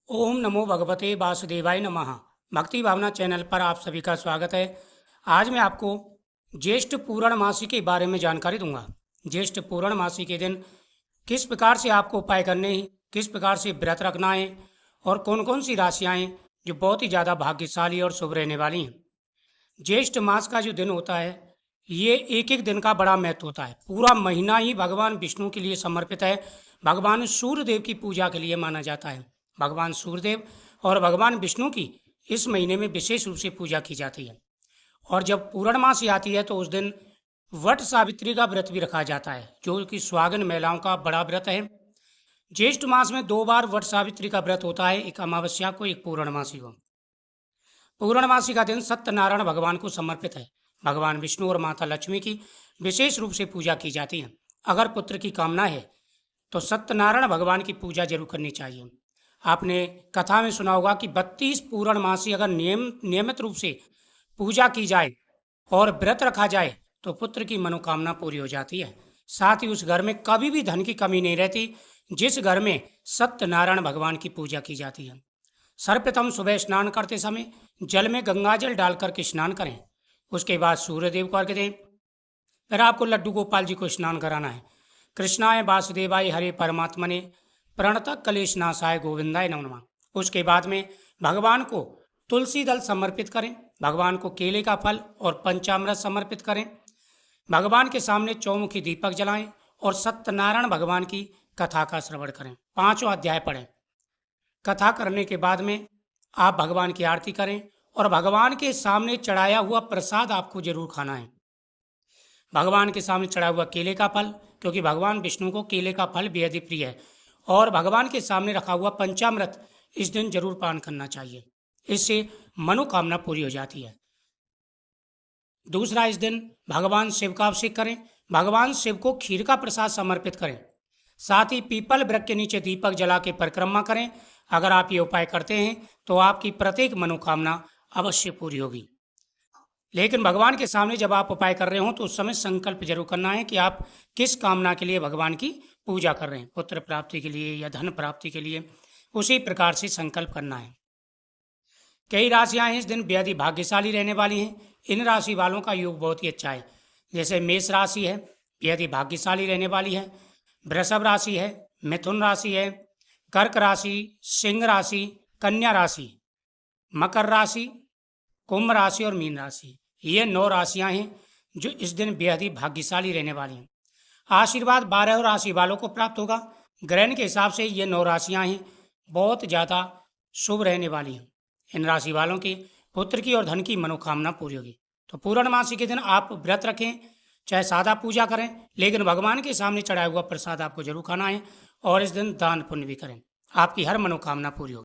ओम नमो भगवते वासुदेवाय नमः। भक्ति भावना चैनल पर आप सभी का स्वागत है। आज मैं आपको ज्येष्ठ पूर्णमासी के बारे में जानकारी दूंगा। ज्येष्ठ पूर्णमासी के दिन किस प्रकार से आपको उपाय करने हैं, किस प्रकार से व्रत रखना है और कौन कौन सी राशियां हैं जो बहुत ही ज़्यादा भाग्यशाली और शुभ रहने वाली हैं। ज्येष्ठ मास का जो दिन होता है, ये एक एक दिन का बड़ा महत्व होता है। पूरा महीना ही भगवान विष्णु के लिए समर्पित है। भगवान सूर्यदेव की पूजा के लिए माना जाता है। भगवान सूर्यदेव और भगवान विष्णु की इस महीने में विशेष रूप से पूजा की जाती है। और जब पूर्णमासी आती है तो उस दिन वट सावित्री का व्रत भी रखा जाता है, जो कि सुहागन महिलाओं का बड़ा व्रत है। ज्येष्ठ मास में 2 बार वट सावित्री का व्रत होता है, एक अमावस्या को, एक पूर्णमासी को। पूर्णमासी का दिन सत्यनारायण भगवान को समर्पित है। भगवान विष्णु और माता लक्ष्मी की विशेष रूप से पूजा की जाती है। अगर पुत्र की कामना है तो सत्यनारायण भगवान की पूजा जरूर करनी चाहिए। आपने कथा में सुना होगा कि 32 पूर्णमासी अगर नियमित रूप से पूजा की जाए और व्रत रखा जाए तो पुत्र की मनोकामना पूरी हो जाती है। साथ ही उस घर में कभी भी धन की कमी नहीं रहती, जिस घर में सत्यनारायण भगवान की पूजा की जाती है। सर्वप्रथम सुबह स्नान करते समय जल में गंगाजल डालकर के स्नान करें। उसके बाद सूर्यदेव को अर्घ्य दें। फिर आपको लड्डू गोपाल जी को स्नान कराना है। कृष्णाय वासुदेवाय हरे परमात्मने प्रणतः कलेश नाशाय गोविंदाय नमो नमः। उसके बाद में भगवान को तुलसी दल समर्पित करें। भगवान को केले का फल और पंचामृत समर्पित करें। भगवान के सामने चौमुखी दीपक जलाएं और सत्यनारायण भगवान की कथा का श्रवण करें। 5वां अध्याय पढ़ें। कथा करने के बाद में आप भगवान की आरती करें और भगवान के सामने चढ़ाया हुआ प्रसाद आपको जरूर खाना है। भगवान के सामने चढ़ा हुआ केले का फल, क्योंकि भगवान विष्णु को केले का फल बेहद ही प्रिय है, और भगवान के सामने रखा हुआ पंचामृत इस दिन जरूर पान करना चाहिए। इससे मनोकामना पूरी हो जाती है। दूसरा, इस दिन भगवान शिव का अभिषेक करें। भगवान शिव को खीर का प्रसाद समर्पित करें। साथ ही पीपल वृक्ष के नीचे दीपक जला के परिक्रमा करें। अगर आप ये उपाय करते हैं तो आपकी प्रत्येक मनोकामना अवश्य पूरी होगी। लेकिन भगवान के सामने जब आप उपाय कर रहे हो तो उस समय संकल्प जरूर करना है कि आप किस कामना के लिए भगवान की पूजा कर रहे हैं, पुत्र प्राप्ति के लिए या धन प्राप्ति के लिए। उसी प्रकार से संकल्प करना है। कई राशियां इस दिन बेहद ही भाग्यशाली रहने वाली हैं। इन राशि वालों का योग बहुत ही अच्छा है। जैसे मेष राशि है, बेहद ही भाग्यशाली रहने वाली है। वृषभ राशि है, मिथुन राशि है, कर्क राशि, सिंह राशि, कन्या राशि, मकर राशि, कुंभ राशि और मीन राशि। ये 9 राशियां हैं जो इस दिन बेहद ही भाग्यशाली रहने वाली हैं। आशीर्वाद 12 राशि वालों को प्राप्त होगा। ग्रहण के हिसाब से ये 9 राशियां हैं, बहुत ज़्यादा शुभ रहने वाली हैं। इन राशि वालों की पुत्र की और धन की मनोकामना पूरी होगी। तो पूर्णमासी के दिन आप व्रत रखें, चाहे सादा पूजा करें, लेकिन भगवान के सामने चढ़ाया हुआ प्रसाद आपको जरूर खाना है। और इस दिन दान पुण्य भी करें, आपकी हर मनोकामना पूरी होगी।